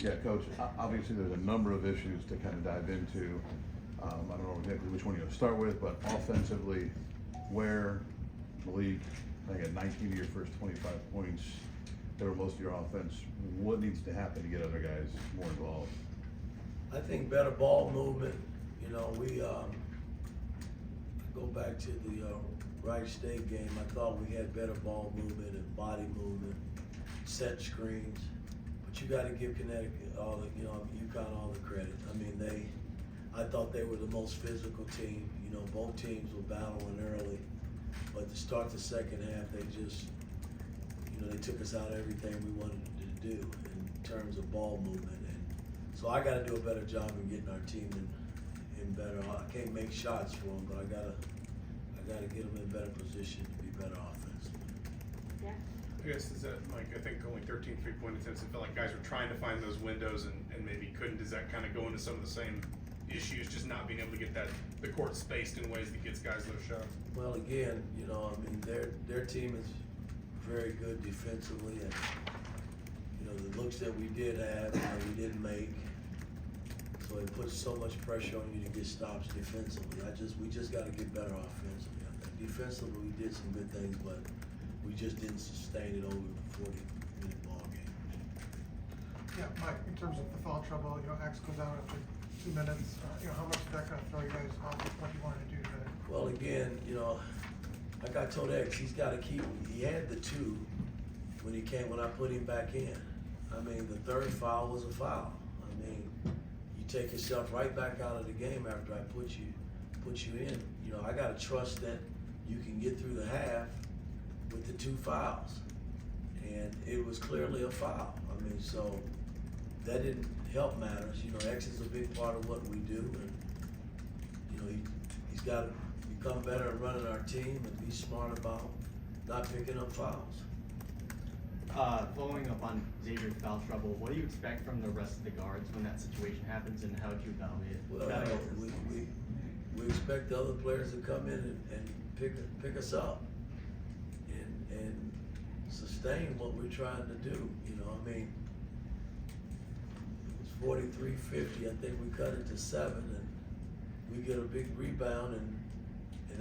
Yeah, Coach, obviously there's a number of issues to kind of dive into. I don't know exactly which one you're gonna start with, but offensively, where Malik, I think at 19 of your first 25 points, they were most of your offense. What needs to happen to get other guys more involved? I think better ball movement. You know, we go back to the Wright State game. I thought we had better ball movement and body movement, set screens. But you got to give Connecticut all the, UConn all the credit. I mean, I thought they were the most physical team. You know, both teams were battling early, but to start the second half, they just, they took us out of everything we wanted to do in terms of ball movement. And so I got to do a better job in getting our team in better. I can't make shots for them, but I gotta get them in better position to be better offensively. Yeah. I guess is that, like, I think only 13 3-point attempts. It felt like guys were trying to find those windows and maybe couldn't. Does that kind of go into some of the same issues, just not being able to get the court spaced in ways that gets guys those shots? Well, again, I mean, their team is very good defensively, and the looks that we did have, we didn't make. So it puts so much pressure on you to get stops defensively. We just got to get better offensively. I think defensively we did some good things, but we just didn't sustain it over the 40-minute ball game. Yeah, Mike, in terms of the foul trouble, X goes out after 2 minutes. How much is that going to throw you guys off of what you wanted to do today? Well, again, like I told X, he's got to keep. He had the 2 when I put him back in. I mean, the third foul was a foul. I mean, you take yourself right back out of the game after I put you in. I got to trust that you can get through the half with the 2 fouls, and it was clearly a foul. I mean, so that didn't help matters. X is a big part of what we do, and he's got to become better at running our team and be smart about not picking up fouls. Following up on Xavier's foul trouble, what do you expect from the rest of the guards when that situation happens, and how would you evaluate it? Well, we expect the other players to come in and pick us up and sustain what we're trying to do. I mean, it was 43-50. I think we cut it to 7, and we get a big rebound, and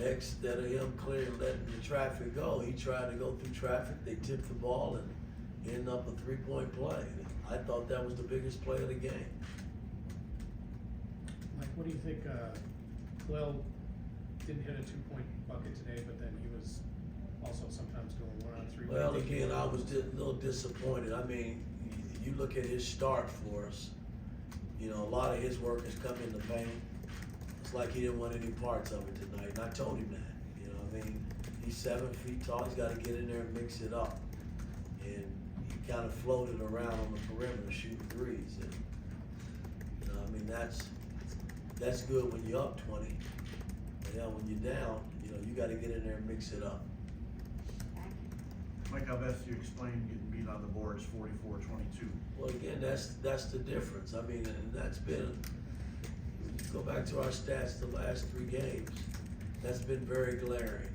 X, instead of him clearing, letting the traffic go, he tried to go through traffic. They tipped the ball and ended up a 3-point play. I thought that was the biggest play of the game. Mike, what do you think? Quill didn't hit a 2-point bucket today, but then he was also sometimes going 1-on-3. Well, again, I was a little disappointed. I mean, you look at his start for us. A lot of his work has come in the paint. It's like he didn't want any parts of it tonight, and I told him that. I mean, he's 7 feet tall. He's got to get in there and mix it up. And he kind of floated around on the perimeter shooting threes. And I mean, that's good when you're up 20. But when you're down, you got to get in there and mix it up. Mike, how best do you explain getting beat on the boards 44-22? Well, again, that's the difference. I mean, and that's been. Go back to our stats the last 3 games. That's been very glaring.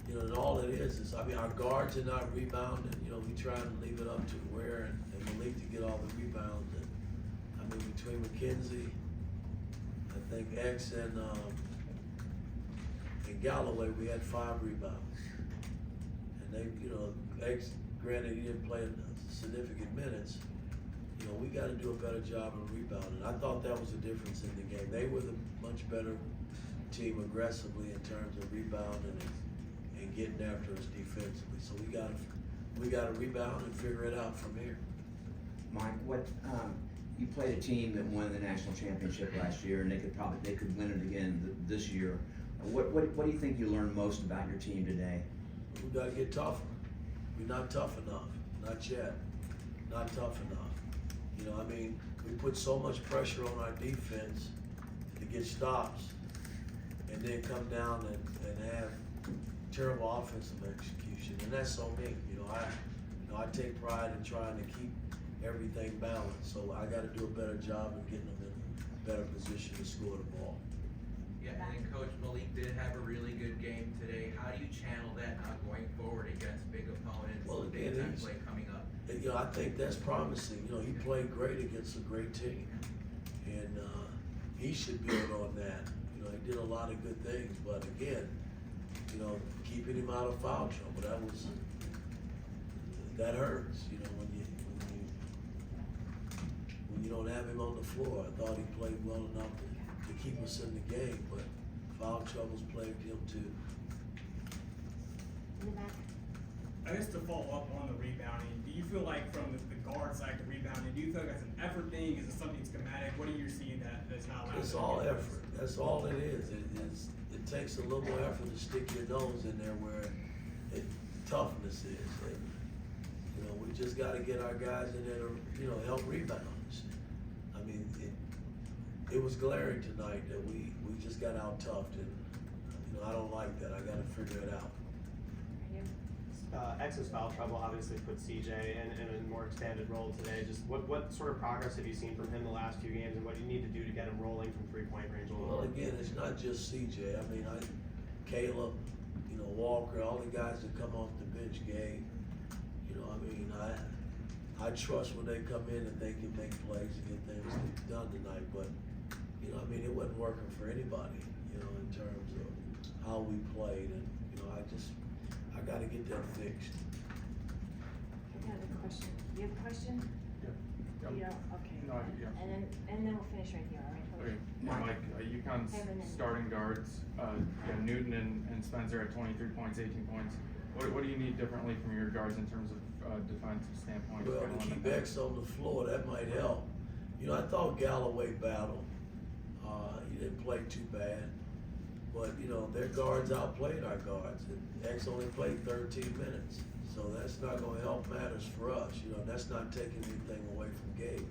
And all it is I mean, our guards are not rebounding. We try and leave it up to Ware and Malik to get all the rebounds. And I mean, between McKenzie, I think X and Galloway, we had 5 rebounds. And they, X, granted he didn't play significant minutes. We got to do a better job of rebounding. I thought that was the difference in the game. They were the much better team aggressively in terms of rebounding and getting after us defensively. So we got to rebound and figure it out from here. Mike, you played a team that won the national championship last year, and they could win it again this year. What do you think you learned most about your team today? We got to get tougher. We're not tough enough. Not yet. Not tough enough. I mean, we put so much pressure on our defense to get stops, and then come down and have terrible offensive execution, and that's on me. I take pride in trying to keep everything balanced, so I got to do a better job in getting them in a better position to score the ball. Yeah, and then Coach Malik did have a really good game today. How do you channel that now going forward against big opponents, Well, big again, time he's- play coming up? And, I think that's promising. He played great against a great team. And, he should build on that. He did a lot of good things, but again, keeping him out of foul trouble, that hurts, when you don't have him on the floor. I thought he played well enough to keep us in the game, but foul troubles plagued him too. In the back. I guess to follow up on the rebounding, do you feel like from the guard side to rebounding, do you feel like that's an effort thing? Is it something schematic? What are you seeing that's not allowed? It's all effort. That's all it is. It takes a little more effort to stick your nose in there where toughness is. And, we just got to get our guys in there to, help rebound. I mean, it was glaring tonight that we just got out toughed, and I don't like that. I got to figure it out. X's foul trouble obviously put CJ in a more expanded role today. Just what sort of progress have you seen from him the last few games, and what do you need to do to get him rolling from 3-point range a little Well, more? again, it's not just CJ. I mean, Caleb, Walker, all the guys that come off the bench, Gabe. I trust when they come in that they can make plays and get things done tonight. But it wasn't working for anybody, in terms of how we played, and I got to get that fixed. I got a question. You have a question? Yep. You don't? Okay. No, yeah. And then we'll finish right here, all right? Coach? Okay, yeah, Mike, UConn's Kevin and- starting guards, Newton and Spencer at 23 points, 18 points. What do you need differently from your guards in terms of defensive standpoint? Well, to keep X on the floor, that might help. I thought Galloway battled. He didn't play too bad. But, their guards outplayed our guards. And X only played 13 minutes. So that's not going to help matters for us. That's not taking anything away from Gabe.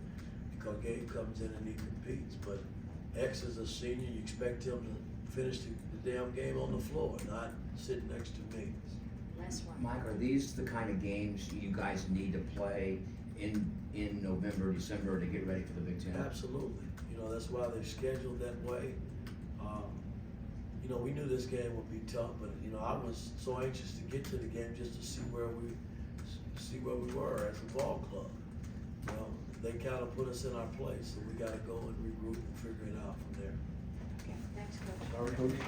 Because Gabe comes in and he competes. But X is a senior. You expect him to finish the damn game on the floor, not sitting next to me. Last one. Mike, are these the kind of games you guys need to play in November, December to get ready for the Big Ten? Absolutely. That's why they're scheduled that way. We knew this game would be tough, but I was so anxious to get to the game just to see where we were as a ball club. They kind of put us in our place, so we got to go and regroup and figure it out from there. Okay, thanks, Coach. Sorry, Coach.